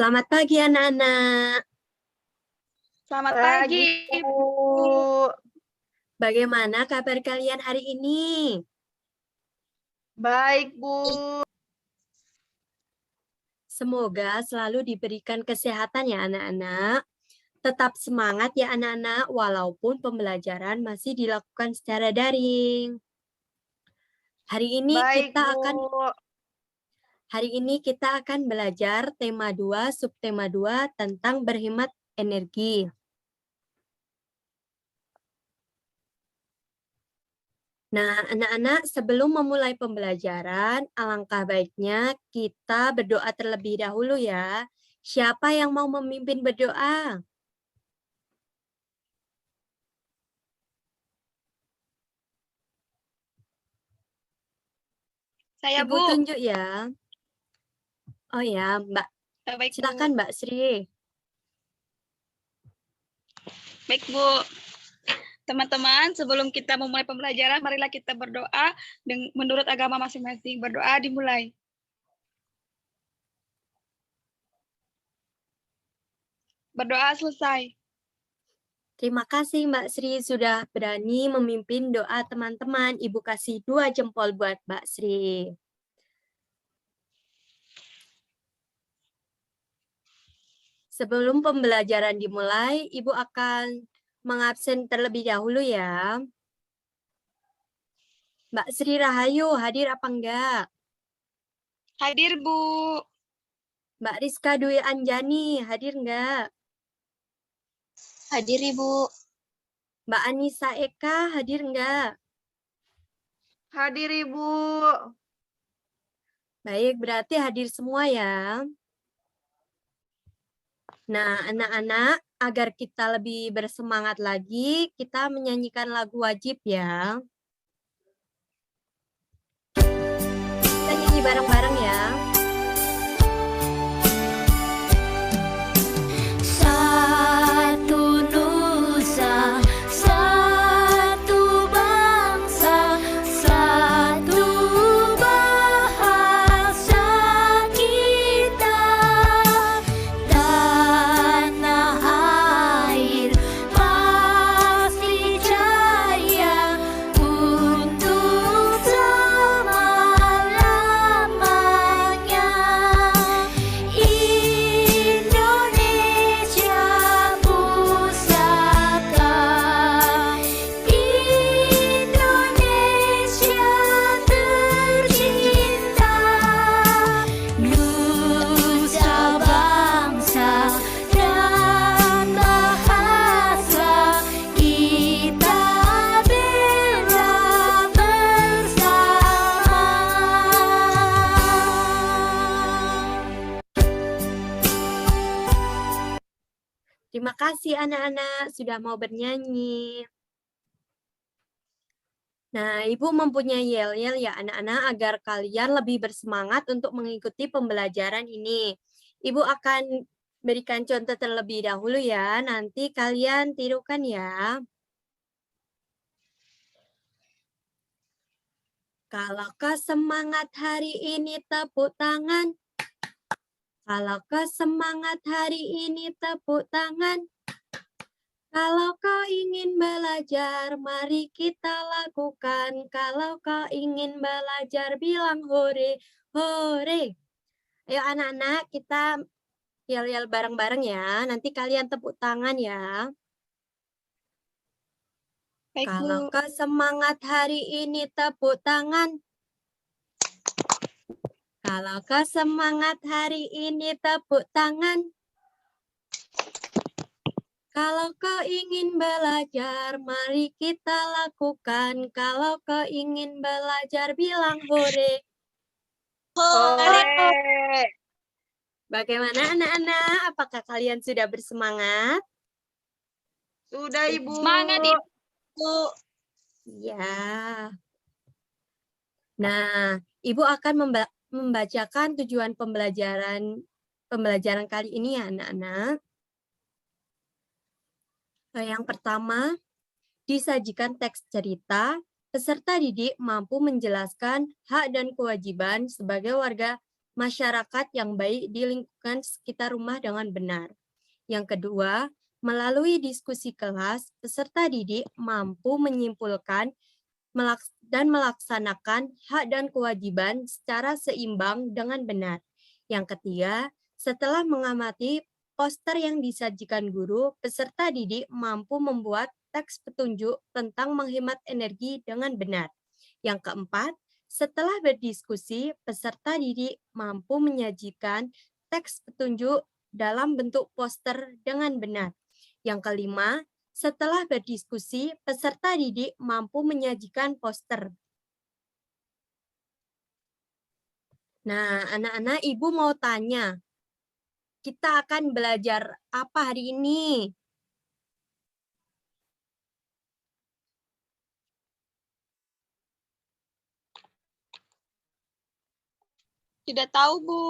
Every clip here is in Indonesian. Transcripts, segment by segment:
Selamat pagi anak-anak. Selamat pagi, Bu. Bagaimana kabar kalian hari ini? Baik, Bu. Semoga selalu diberikan kesehatan ya anak-anak. Tetap semangat ya anak-anak walaupun pembelajaran masih dilakukan secara daring. Hari ini kita akan belajar tema 2, subtema 2 tentang berhemat energi. Nah, anak-anak, sebelum memulai pembelajaran, alangkah baiknya kita berdoa terlebih dahulu ya. Siapa yang mau memimpin berdoa? Saya, Ibu Bu. tunjuk ya. Oh ya, Mbak. Baik, Silakan, Bu. Mbak Sri. Baik, Bu. Teman-teman, sebelum kita memulai pembelajaran, marilah kita berdoa menurut agama masing-masing. Berdoa dimulai. Berdoa selesai. Terima kasih Mbak Sri sudah berani memimpin doa teman-teman. Ibu kasih 2 jempol buat Mbak Sri. Sebelum pembelajaran dimulai, Ibu akan mengabsen terlebih dahulu ya. Mbak Sri Rahayu hadir apa enggak? Hadir, Bu. Mbak Rizka Dwi Anjani hadir enggak? Hadir, Ibu. Mbak Anissa Eka hadir enggak? Hadir, Ibu. Baik, berarti hadir semua ya. Nah, anak-anak, agar kita lebih bersemangat lagi, kita menyanyikan lagu wajib ya. Kita nyanyi bareng-bareng ya. Satu nusa, satu bangsa, satu bahasa kita. Tanah air pasti jaya untuk selama-lamanya. Indonesia pusaka, Indonesia tercinta, nusa bangsa dan bahasa kita bela bersama. Terima kasih anak-anak sudah mau bernyanyi. Nah, Ibu mempunyai yel-yel ya anak-anak agar kalian lebih bersemangat untuk mengikuti pembelajaran ini. Ibu akan berikan contoh terlebih dahulu ya, nanti kalian tirukan ya. Kalau kau semangat hari ini tepuk tangan. Kalau kau semangat hari ini tepuk tangan. Kalau kau ingin belajar, mari kita lakukan. Kalau kau ingin belajar, bilang hore, hore. Ayo anak-anak, kita yel-yel bareng-bareng ya. Nanti kalian tepuk tangan ya. Baik, Kalau Bu. kau semangat hari ini, tepuk tangan. Kalau kau semangat hari ini, tepuk tangan. Kalau kau ingin belajar, mari kita lakukan. Kalau kau ingin belajar, bilang hore. Hore. Bagaimana anak-anak? Apakah kalian sudah bersemangat? Sudah, Ibu. Semangat, Ibu. Ya. Nah, Ibu akan membacakan tujuan pembelajaran kali ini ya anak-anak. Yang pertama, disajikan teks cerita, peserta didik mampu menjelaskan hak dan kewajiban sebagai warga masyarakat yang baik di lingkungan sekitar rumah dengan benar. Yang kedua, melalui diskusi kelas, peserta didik mampu menyimpulkan dan melaksanakan hak dan kewajiban secara seimbang dengan benar. Yang ketiga, setelah mengamati poster yang disajikan guru, peserta didik mampu membuat teks petunjuk tentang menghemat energi dengan benar. Yang keempat, setelah berdiskusi, peserta didik mampu menyajikan teks petunjuk dalam bentuk poster dengan benar. Yang kelima, setelah berdiskusi, peserta didik mampu menyajikan poster. Nah, anak-anak, Ibu mau tanya, kita akan belajar apa hari ini? Tidak tahu, Bu.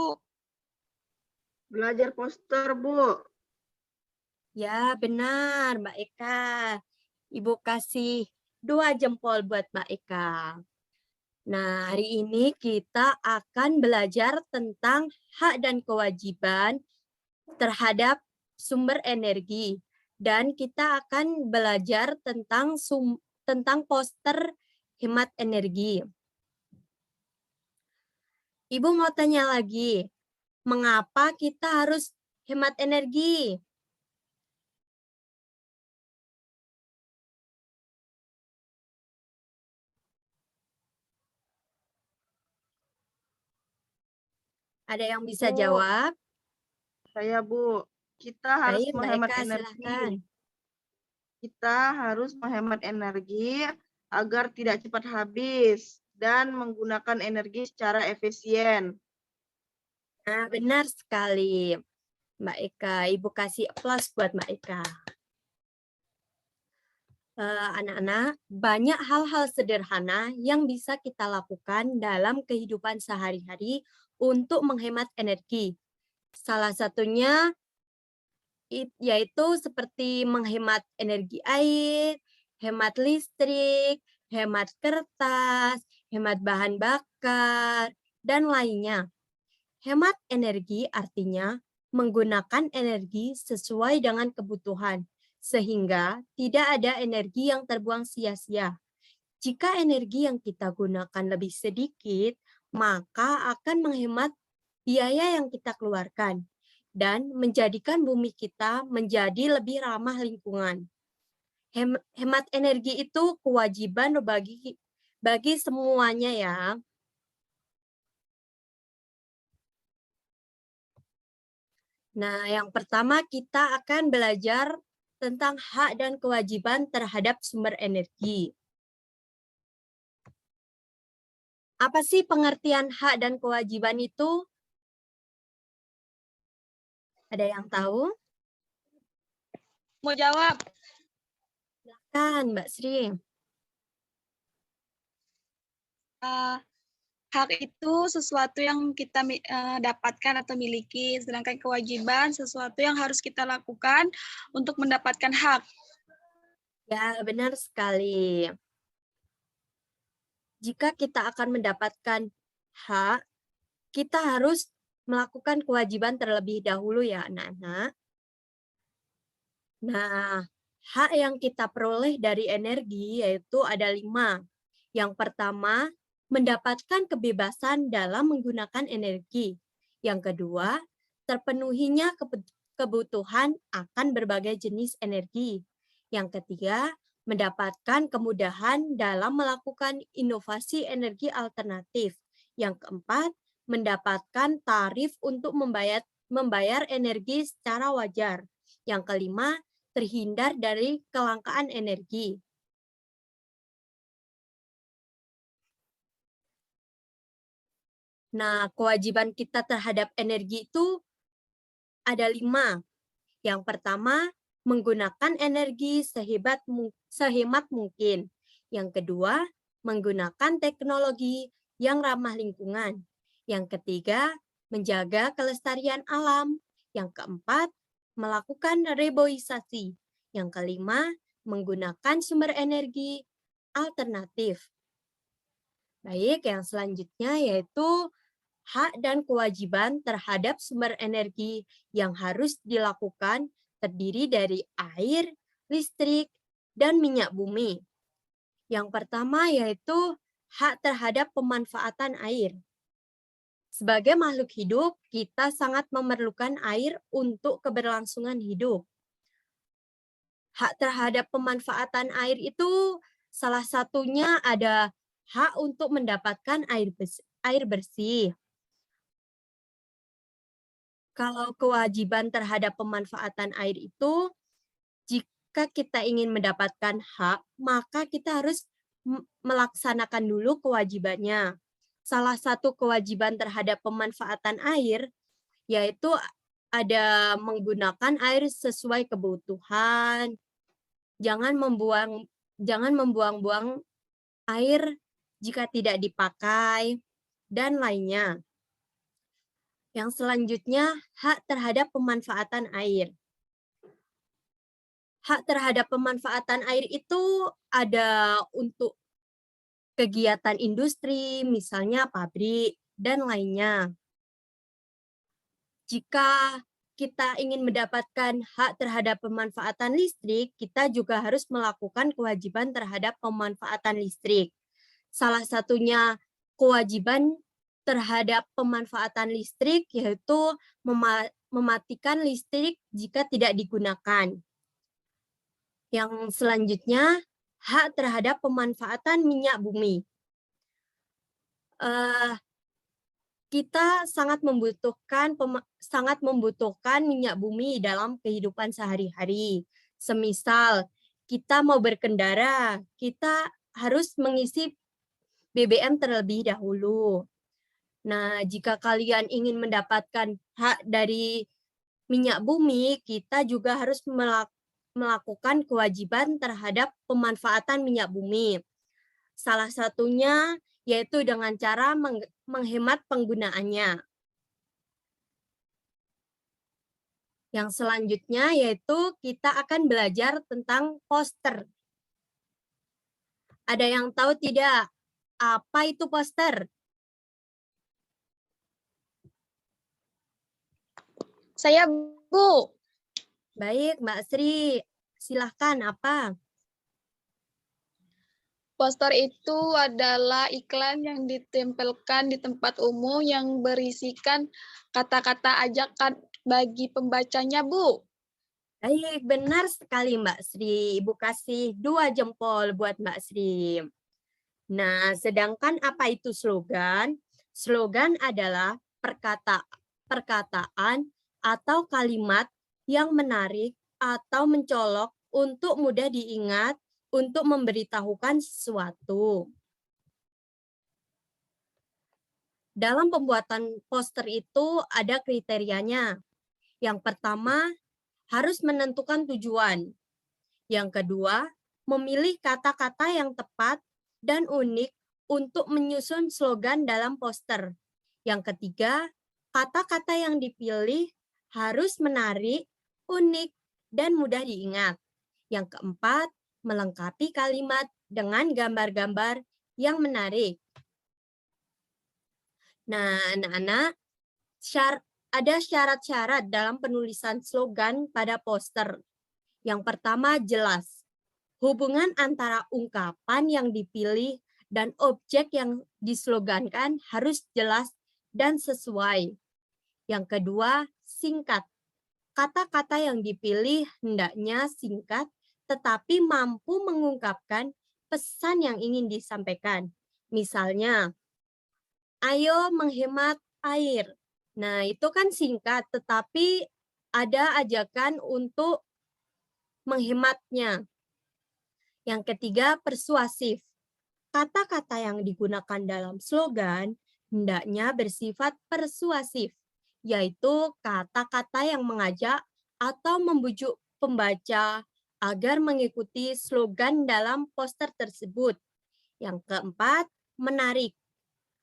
Belajar poster, Bu. Ya, benar, Mbak Eka. Ibu kasih 2 jempol buat Mbak Eka. Nah, hari ini kita akan belajar tentang hak dan kewajiban terhadap sumber energi. Dan kita akan belajar tentang poster hemat energi. Ibu mau tanya lagi, mengapa kita harus hemat energi? Ada yang bisa Bu. jawab? Saya, Bu. Kita harus Baik, Mbak menghemat Eka, energi. silahkan. Kita harus menghemat energi agar tidak cepat habis dan menggunakan energi secara efisien. Nah, benar sekali, Mbak Eka. Ibu kasih aplaus buat Mbak Eka. Anak-anak, banyak hal-hal sederhana yang bisa kita lakukan dalam kehidupan sehari-hari untuk menghemat energi. Salah satunya yaitu seperti menghemat energi air, hemat listrik, hemat kertas, hemat bahan bakar, dan lainnya. Hemat energi artinya menggunakan energi sesuai dengan kebutuhan, sehingga tidak ada energi yang terbuang sia-sia. Jika energi yang kita gunakan lebih sedikit, maka akan menghemat biaya yang kita keluarkan dan menjadikan bumi kita menjadi lebih ramah lingkungan. Hemat energi itu kewajiban bagi semuanya ya. Nah, yang pertama kita akan belajar tentang hak dan kewajiban terhadap sumber energi. Apa sih pengertian hak dan kewajiban itu? Ada yang tahu? Mau jawab? Silakan, Mbak Sri. Hak itu sesuatu yang kita dapatkan atau miliki, sedangkan kewajiban sesuatu yang harus kita lakukan untuk mendapatkan hak. Ya, benar sekali. Jika kita akan mendapatkan hak, kita harus melakukan kewajiban terlebih dahulu ya, anak-anak. Nah, hak yang kita peroleh dari energi yaitu ada 5. Yang pertama, mendapatkan kebebasan dalam menggunakan energi. Yang kedua, terpenuhinya kebutuhan akan berbagai jenis energi. Yang ketiga, mendapatkan kemudahan dalam melakukan inovasi energi alternatif. Yang keempat, mendapatkan tarif untuk membayar energi secara wajar. Yang kelima, terhindar dari kelangkaan energi. Nah, kewajiban kita terhadap energi itu ada 5. Yang pertama, menggunakan energi sehemat mungkin. Yang kedua, menggunakan teknologi yang ramah lingkungan. Yang ketiga, menjaga kelestarian alam. Yang keempat, melakukan reboisasi. Yang kelima, menggunakan sumber energi alternatif. Baik, yang selanjutnya yaitu hak dan kewajiban terhadap sumber energi yang harus dilakukan terdiri dari air, listrik, dan minyak bumi. Yang pertama yaitu hak terhadap pemanfaatan air. Sebagai makhluk hidup, kita sangat memerlukan air untuk keberlangsungan hidup. Hak terhadap pemanfaatan air itu salah satunya ada hak untuk mendapatkan air bersih. Kalau kewajiban terhadap pemanfaatan air itu, jika kita ingin mendapatkan hak, maka kita harus melaksanakan dulu kewajibannya. Salah satu kewajiban terhadap pemanfaatan air yaitu ada menggunakan air sesuai kebutuhan, jangan membuang-buang air jika tidak dipakai, dan lainnya. Yang selanjutnya, hak terhadap pemanfaatan air. Hak terhadap pemanfaatan air itu ada untuk kegiatan industri, misalnya pabrik, dan lainnya. Jika kita ingin mendapatkan hak terhadap pemanfaatan listrik, kita juga harus melakukan kewajiban terhadap pemanfaatan listrik. Salah satunya kewajiban terhadap pemanfaatan listrik yaitu mematikan listrik jika tidak digunakan. Yang selanjutnya, hak terhadap pemanfaatan minyak bumi. Kita sangat membutuhkan minyak bumi dalam kehidupan sehari-hari. Semisal kita mau berkendara, kita harus mengisi BBM terlebih dahulu. Nah, jika kalian ingin mendapatkan hak dari minyak bumi, kita juga harus melakukan kewajiban terhadap pemanfaatan minyak bumi. Salah satunya yaitu dengan cara menghemat penggunaannya. Yang selanjutnya yaitu kita akan belajar tentang poster. Ada yang tahu tidak apa itu poster? Saya, Bu. Baik, Mbak Sri. Silahkan, apa? Poster itu adalah iklan yang ditempelkan di tempat umum yang berisikan kata-kata ajakan bagi pembacanya, Bu. Baik, benar sekali Mbak Sri. Ibu kasih 2 jempol buat Mbak Sri. Nah, sedangkan apa itu slogan? Slogan adalah perkataan atau kalimat yang menarik atau mencolok untuk mudah diingat untuk memberitahukan sesuatu. Dalam pembuatan poster itu ada kriterianya. Yang pertama, harus menentukan tujuan. Yang kedua, memilih kata-kata yang tepat dan unik untuk menyusun slogan dalam poster. Yang ketiga, kata-kata yang dipilih harus menarik, unik, dan mudah diingat. Yang keempat, melengkapi kalimat dengan gambar-gambar yang menarik. Nah, anak-anak, ada syarat-syarat dalam penulisan slogan pada poster. Yang pertama, jelas. Hubungan antara ungkapan yang dipilih dan objek yang dislogankan harus jelas dan sesuai. Yang kedua, singkat. Kata-kata yang dipilih hendaknya singkat tetapi mampu mengungkapkan pesan yang ingin disampaikan. Misalnya, ayo menghemat air. Nah, itu kan singkat, tetapi ada ajakan untuk menghematnya. Yang ketiga, persuasif. Kata-kata yang digunakan dalam slogan hendaknya bersifat persuasif, yaitu kata-kata yang mengajak atau membujuk pembaca agar mengikuti slogan dalam poster tersebut. Yang keempat, menarik.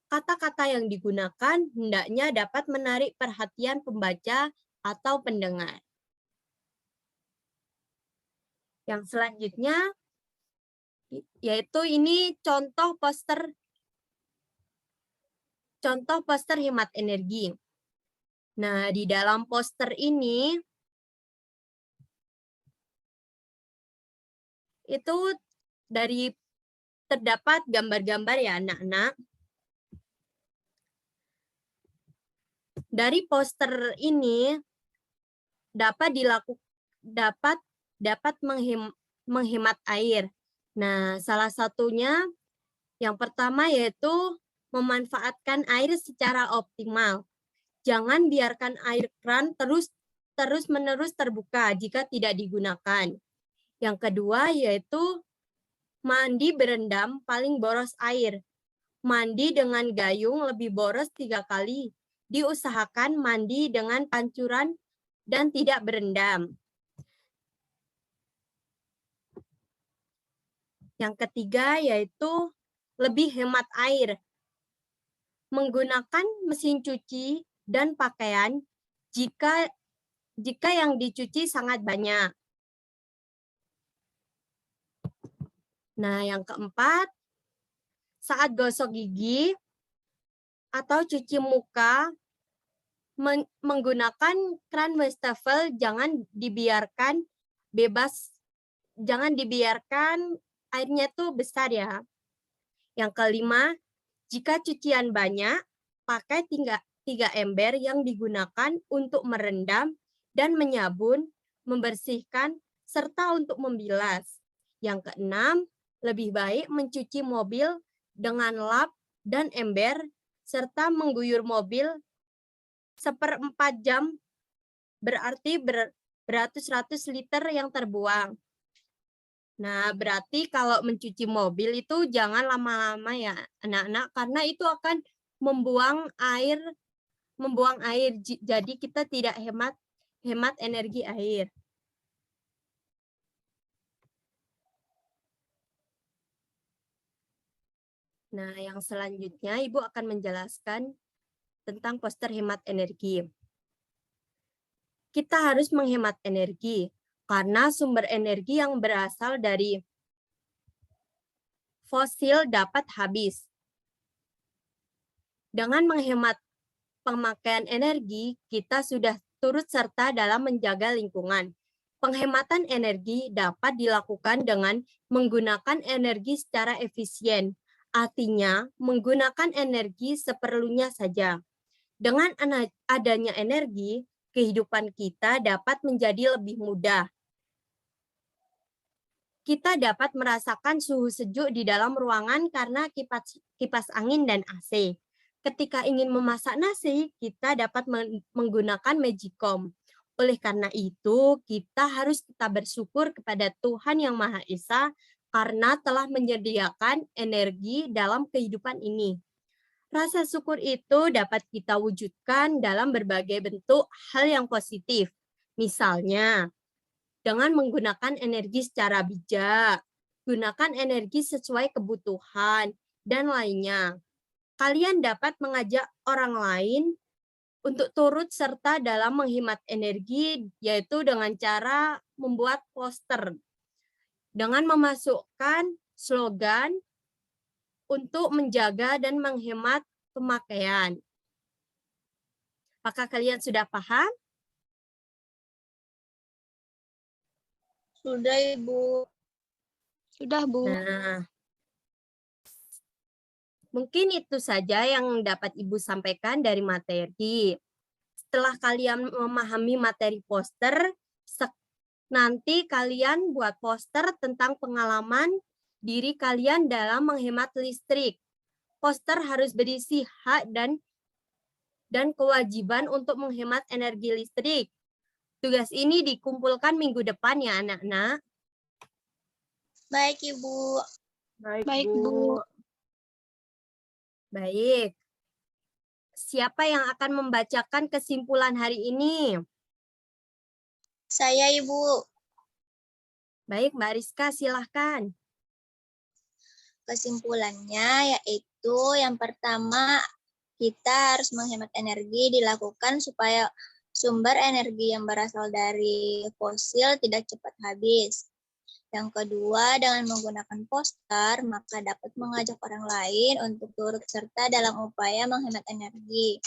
Kata-kata yang digunakan hendaknya dapat menarik perhatian pembaca atau pendengar. Yang selanjutnya, yaitu ini contoh poster contoh poster hemat energi. Nah, di dalam poster ini itu terdapat gambar-gambar ya anak-anak. Dari poster ini dapat menghemat air. Nah, salah satunya yang pertama yaitu memanfaatkan air secara optimal. Jangan biarkan air keran terus-menerus terbuka jika tidak digunakan. Yang kedua yaitu mandi berendam paling boros air. Mandi dengan gayung lebih boros 3 kali. Diusahakan mandi dengan pancuran dan tidak berendam. Yang ketiga yaitu lebih hemat air. Menggunakan mesin cuci dan pakaian jika yang dicuci sangat banyak. Nah, yang keempat, saat gosok gigi atau cuci muka, menggunakan keran wastafel jangan dibiarkan bebas, jangan dibiarkan airnya tuh besar ya. Yang kelima, jika cucian banyak, pakai 3 ember yang digunakan untuk merendam dan menyabun, membersihkan, serta untuk membilas. Yang keenam, lebih baik mencuci mobil dengan lap dan ember, serta mengguyur mobil 1/4 jam, berarti beratus-ratus liter yang terbuang. Nah, berarti kalau mencuci mobil itu jangan lama-lama ya anak-anak, karena itu akan membuang air, jadi kita tidak hemat energi air. Nah, yang selanjutnya Ibu akan menjelaskan tentang poster hemat energi. Kita harus menghemat energi karena sumber energi yang berasal dari fosil dapat habis. Dengan menghemat pemakaian energi, kita sudah turut serta dalam menjaga lingkungan. Penghematan energi dapat dilakukan dengan menggunakan energi secara efisien, artinya menggunakan energi seperlunya saja. Dengan adanya energi, kehidupan kita dapat menjadi lebih mudah. Kita dapat merasakan suhu sejuk di dalam ruangan karena kipas angin dan AC. Ketika ingin memasak nasi, kita dapat menggunakan Magicom. Oleh karena itu, kita harus tetap bersyukur kepada Tuhan Yang Maha Esa karena telah menyediakan energi dalam kehidupan ini. Rasa syukur itu dapat kita wujudkan dalam berbagai bentuk hal yang positif. Misalnya, dengan menggunakan energi secara bijak, gunakan energi sesuai kebutuhan, dan lainnya. Kalian dapat mengajak orang lain untuk turut serta dalam menghemat energi, yaitu dengan cara membuat poster. Dengan memasukkan slogan untuk menjaga dan menghemat pemakaian. Apakah kalian sudah paham? Sudah, Ibu. Sudah, Bu. Nah, mungkin itu saja yang dapat Ibu sampaikan dari materi. Setelah kalian memahami materi poster, nanti kalian buat poster tentang pengalaman diri kalian dalam menghemat listrik. Poster harus berisi hak dan kewajiban untuk menghemat energi listrik. Tugas ini dikumpulkan minggu depan ya anak-anak. Baik, Ibu. Baik, Bu. Baik. Siapa yang akan membacakan kesimpulan hari ini? Saya, Ibu. Baik, Mbak Rizka, silahkan. Kesimpulannya yaitu yang pertama, kita harus menghemat energi dilakukan supaya sumber energi yang berasal dari fosil tidak cepat habis. Yang kedua, dengan menggunakan poster, maka dapat mengajak orang lain untuk turut serta dalam upaya menghemat energi.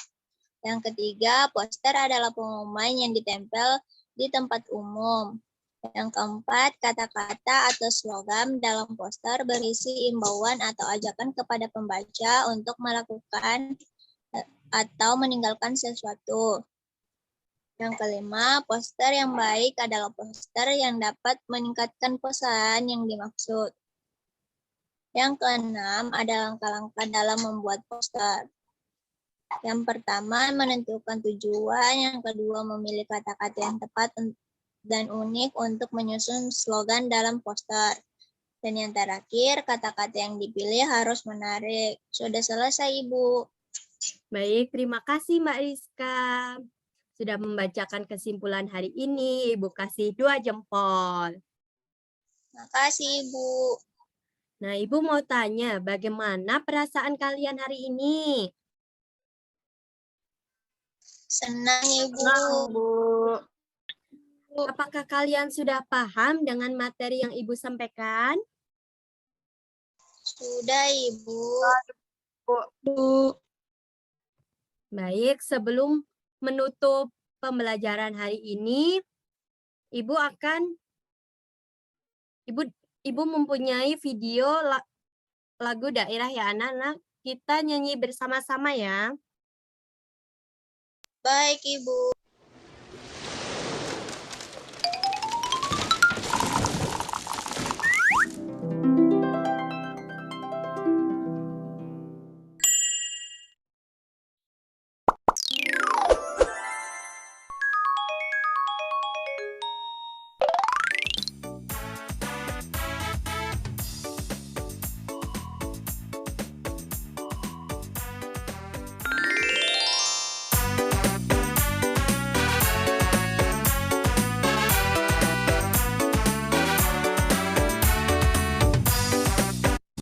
Yang ketiga, poster adalah pengumuman yang ditempel di tempat umum. Yang keempat, kata-kata atau slogan dalam poster berisi imbauan atau ajakan kepada pembaca untuk melakukan atau meninggalkan sesuatu. Yang kelima, poster yang baik adalah poster yang dapat meningkatkan pesan yang dimaksud. Yang keenam, ada langkah-langkah dalam membuat poster. Yang pertama, menentukan tujuan. Yang kedua, memilih kata-kata yang tepat dan unik untuk menyusun slogan dalam poster. Dan yang terakhir, kata-kata yang dipilih harus menarik. Sudah selesai, Ibu. Baik, terima kasih Mbak Rizka. Sudah membacakan kesimpulan hari ini, Ibu kasih 2 jempol. Makasih, Ibu. Nah, Ibu mau tanya, bagaimana perasaan kalian hari ini? Senang, Ibu. Senang, Bu. Apakah kalian sudah paham dengan materi yang Ibu sampaikan? Sudah, Ibu. Bu. Baik, sebelum menutup pembelajaran hari ini, Ibu mempunyai video lagu daerah ya anak-anak. Kita nyanyi bersama-sama ya. Baik, Ibu.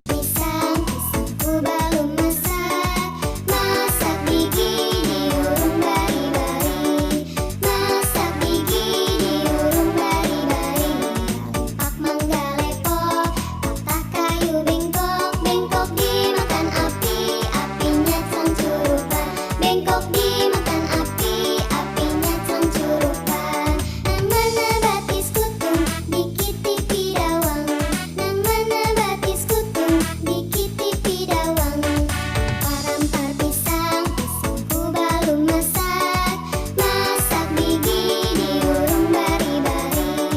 Pisang-pisangku belum masak, masak gigi diurung bari-bari, masak gigi diurung bari-bari. Lipak mangga lepok, patah kayu bengkok, bengkok dimakan api, apinya cangcurupan. Bengkok dimakan api, apinya cangcurupan. Nang mana batis kutung, dikit tipi dawang. Nang mana batis kutung, dikit tipi dawang. Parampar pisang, pisangku belum masak, masak gigi diurung bari-bari,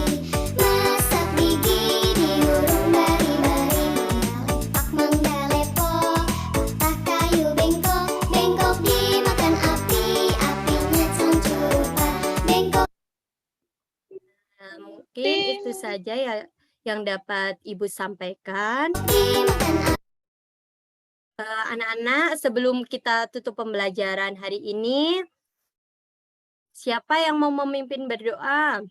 masak gigi diurung bari-bari. Lipak mangga lepok, patah kayu bengkok, bengkok dimakan api, apinya cangcurupan. Bengkok Nah, mungkin itu saja ya yang dapat Ibu sampaikan. dimakan api. Anak-anak, sebelum kita tutup pembelajaran hari ini, siapa yang mau memimpin berdoa?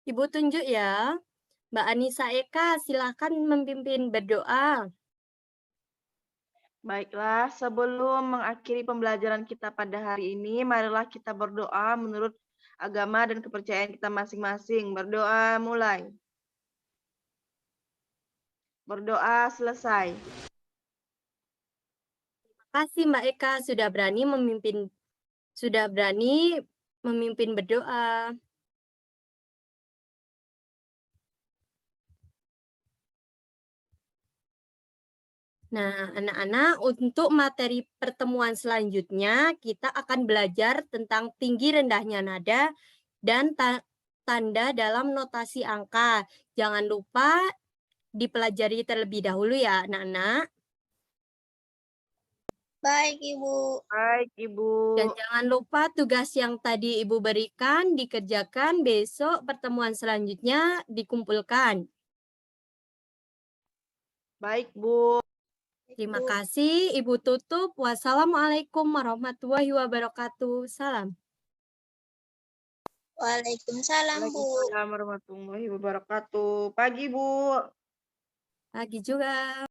Ibu tunjuk ya. Mbak Anissa Eka, silakan memimpin berdoa. Baiklah, sebelum mengakhiri pembelajaran kita pada hari ini, marilah kita berdoa menurut agama dan kepercayaan kita masing-masing. Berdoa mulai. Berdoa selesai. Terima kasih Mbak Eka sudah berani memimpin berdoa. Nah, anak-anak, untuk materi pertemuan selanjutnya, kita akan belajar tentang tinggi rendahnya nada dan tanda dalam notasi angka. Jangan lupa dipelajari terlebih dahulu ya, anak-anak. Baik, Ibu. Baik, Ibu. Dan jangan lupa tugas yang tadi Ibu berikan dikerjakan, besok pertemuan selanjutnya dikumpulkan. Baik, Bu. Terima kasih, Ibu tutup. Wassalamualaikum warahmatullahi wabarakatuh. Salam. Waalaikumsalam, Bu. Waalaikumsalam warahmatullahi wabarakatuh. Pagi, Bu. Pagi juga.